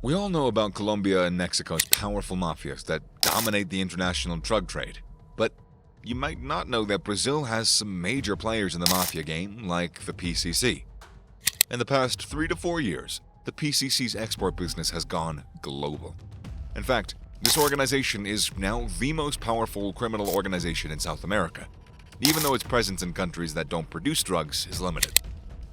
We all know about Colombia and Mexico's powerful mafias that dominate the international drug trade, but you might not know that Brazil has some major players in the mafia game, like the PCC. In the past 3 to 4 years, the PCC's export business has gone global. In fact, this organization is now the most powerful criminal organization in South America, even though its presence in countries that don't produce drugs is limited.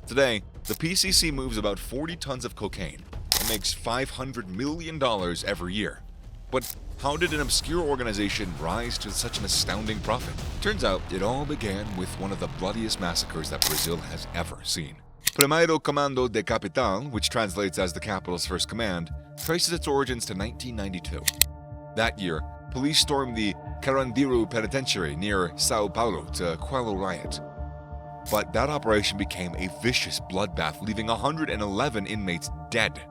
Today, the PCC moves about 40 tons of cocaine and makes $500 million every year. But how did an obscure organization rise to such an astounding profit? Turns out it all began with one of the bloodiest massacres that Brazil has ever seen. Primeiro Comando de Capital, which translates as the capital's first command, traces its origins to 1992. That year, police stormed the Carandiru Penitentiary near Sao Paulo to quell a riot. But that operation became a vicious bloodbath, leaving 111 inmates dead.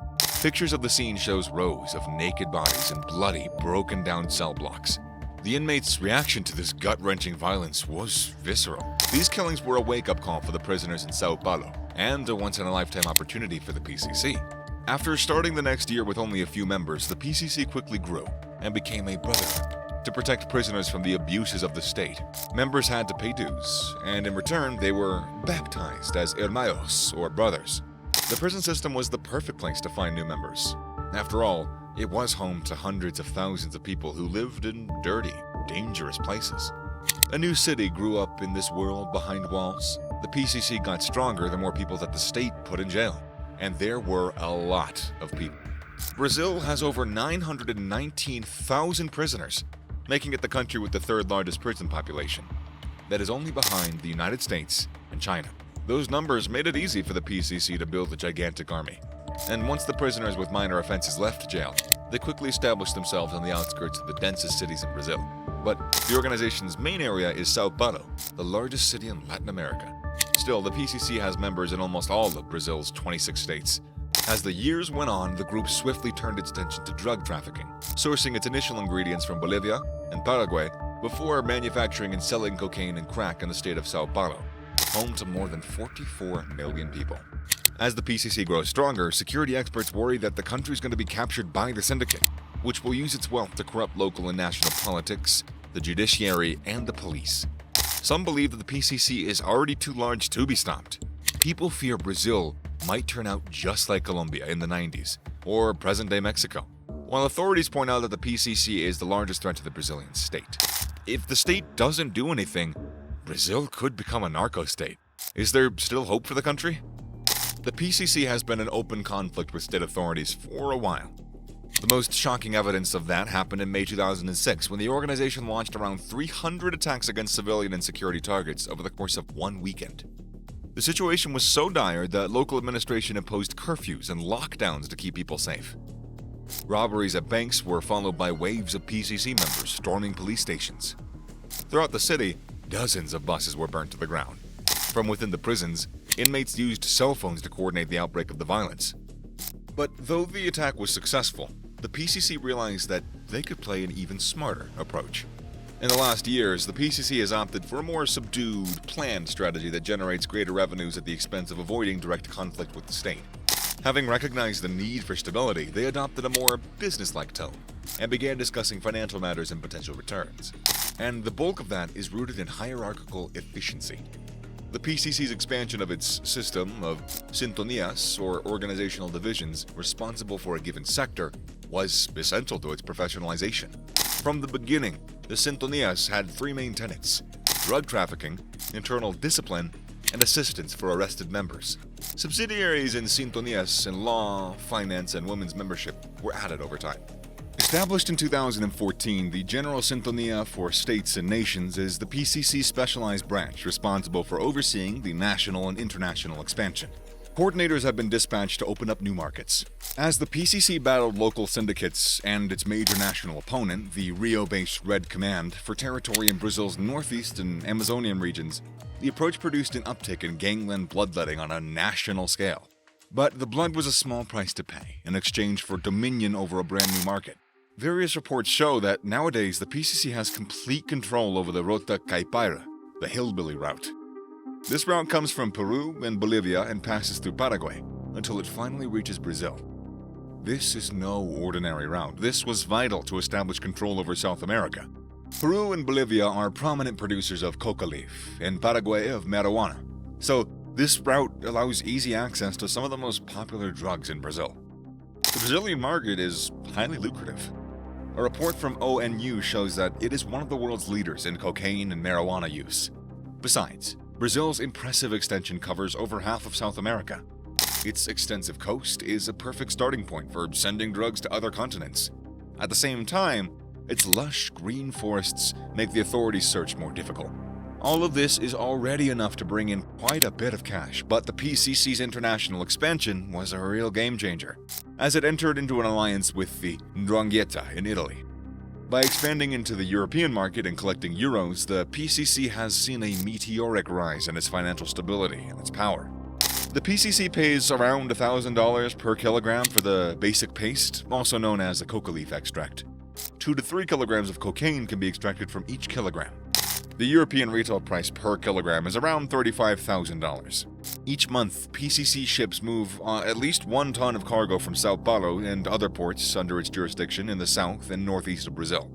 Pictures of the scene shows rows of naked bodies and bloody, broken-down cell blocks. The inmates' reaction to this gut-wrenching violence was visceral. These killings were a wake-up call for the prisoners in Sao Paulo, and a once-in-a-lifetime opportunity for the PCC. After starting the next year with only a few members, the PCC quickly grew and became a brotherhood. To protect prisoners from the abuses of the state, members had to pay dues, and in return, they were baptized as hermanos, or brothers. The prison system was the perfect place to find new members. After all, it was home to hundreds of thousands of people who lived in dirty, dangerous places. A new city grew up in this world behind walls. The PCC got stronger the more people that the state put in jail, and there were a lot of people. Brazil has over 919,000 prisoners, making it the country with the third largest prison population. That is only behind the United States and China. Those numbers made it easy for the PCC to build a gigantic army. And once the prisoners with minor offenses left jail, they quickly established themselves on the outskirts of the densest cities in Brazil. But the organization's main area is Sao Paulo, the largest city in Latin America. Still, the PCC has members in almost all of Brazil's 26 states. As the years went on, the group swiftly turned its attention to drug trafficking, sourcing its initial ingredients from Bolivia and Paraguay before manufacturing and selling cocaine and crack in the state of Sao Paulo, home to more than 44 million people. As the PCC grows stronger, security experts worry that the country is going to be captured by the syndicate, which will use its wealth to corrupt local and national politics, the judiciary, and the police. Some believe that the PCC is already too large to be stopped. People fear Brazil might turn out just like Colombia in the 90s, or present-day Mexico, while authorities point out that the PCC is the largest threat to the Brazilian state. If the state doesn't do anything, Brazil could become a narco-state. Is there still hope for the country? The PCC has been in open conflict with state authorities for a while. The most shocking evidence of that happened in May 2006, when the organization launched around 300 attacks against civilian and security targets over the course of one weekend. The situation was so dire that local administration imposed curfews and lockdowns to keep people safe. Robberies at banks were followed by waves of PCC members storming police stations. Throughout the city, dozens of buses were burnt to the ground. From within the prisons, inmates used cell phones to coordinate the outbreak of the violence. But though the attack was successful, the PCC realized that they could play an even smarter approach. In the last years, the PCC has opted for a more subdued, planned strategy that generates greater revenues at the expense of avoiding direct conflict with the state. Having recognized the need for stability, they adopted a more business-like tone and began discussing financial matters and potential returns. And the bulk of that is rooted in hierarchical efficiency. The PCC's expansion of its system of sintonias, or organizational divisions responsible for a given sector, was essential to its professionalization. From the beginning, the sintonias had 3 main tenets: drug trafficking, internal discipline, and assistance for arrested members. Subsidiaries in sintonias in law, finance, and women's membership were added over time. Established in 2014, the General Sintonia for States and Nations is the PCC's specialized branch responsible for overseeing the national and international expansion. Coordinators have been dispatched to open up new markets. As the PCC battled local syndicates and its major national opponent, the Rio-based Red Command, for territory in Brazil's northeast and Amazonian regions, the approach produced an uptick in gangland bloodletting on a national scale. But the blood was a small price to pay in exchange for dominion over a brand new market. Various reports show that nowadays the PCC has complete control over the Rota Caipira, the hillbilly route. This route comes from Peru and Bolivia and passes through Paraguay until it finally reaches Brazil. This is no ordinary route. This was vital to establish control over South America. Peru and Bolivia are prominent producers of coca leaf, and Paraguay of marijuana. So this route allows easy access to some of the most popular drugs in Brazil. The Brazilian market is highly lucrative. A report from ONU shows that it is one of the world's leaders in cocaine and marijuana use. Besides, Brazil's impressive extension covers over half of South America. Its extensive coast is a perfect starting point for sending drugs to other continents. At the same time, its lush green forests make the authorities' search more difficult. All of this is already enough to bring in quite a bit of cash, but the PCC's international expansion was a real game changer, as it entered into an alliance with the 'Ndrangheta in Italy. By expanding into the European market and collecting euros, the PCC has seen a meteoric rise in its financial stability and its power. The PCC pays around $1,000 per kilogram for the basic paste, also known as a coca leaf extract. 2 to 3 kilograms of cocaine can be extracted from each kilogram. The European retail price per kilogram is around $35,000. Each month, PCC ships move at least 1 ton of cargo from Sao Paulo and other ports under its jurisdiction in the south and northeast of Brazil.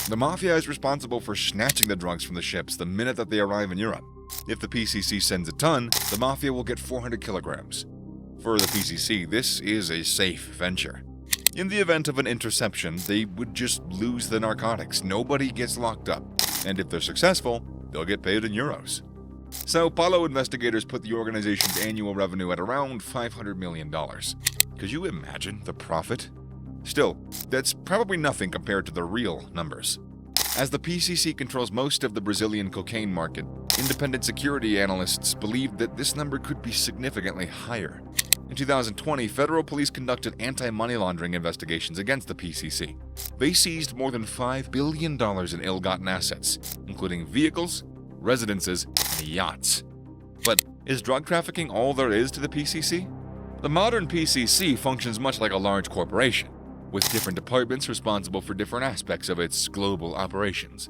The Mafia is responsible for snatching the drugs from the ships the minute that they arrive in Europe. If the PCC sends a ton, the Mafia will get 400 kilograms. For the PCC, this is a safe venture. In the event of an interception, they would just lose the narcotics. Nobody gets locked up. And if they're successful, they'll get paid in euros. Sao Paulo investigators put the organization's annual revenue at around $500 million. Could you imagine the profit? Still, that's probably nothing compared to the real numbers. As the PCC controls most of the Brazilian cocaine market, independent security analysts believe that this number could be significantly higher. In 2020, federal police conducted anti-money laundering investigations against the PCC. They seized more than $5 billion in ill-gotten assets, including vehicles, residences, and yachts. But is drug trafficking all there is to the PCC? The modern PCC functions much like a large corporation, with different departments responsible for different aspects of its global operations.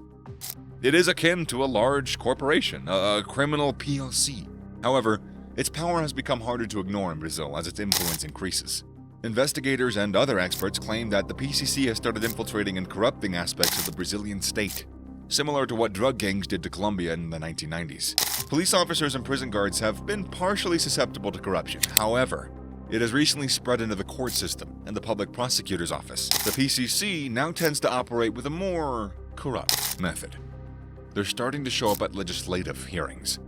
It is akin to a large corporation, a criminal PLC. However, its power has become harder to ignore in Brazil as its influence increases. Investigators and other experts claim that the PCC has started infiltrating and corrupting aspects of the Brazilian state, similar to what drug gangs did to Colombia in the 1990s. Police officers and prison guards have been partially susceptible to corruption. However, it has recently spread into the court system and the public prosecutor's office. The PCC now tends to operate with a more corrupt method. They're starting to show up at legislative hearings.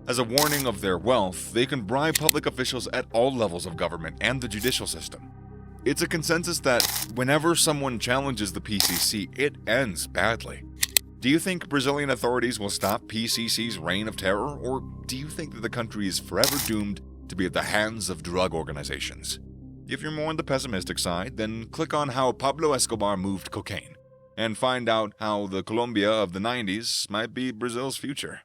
As a warning of their wealth, they can bribe public officials at all levels of government and the judicial system. It's a consensus that whenever someone challenges the PCC, it ends badly. Do you think Brazilian authorities will stop PCC's reign of terror, or do you think that the country is forever doomed to be at the hands of drug organizations? If you're more on the pessimistic side, then click on how Pablo Escobar moved cocaine, and find out how the Colombia of the 90s might be Brazil's future.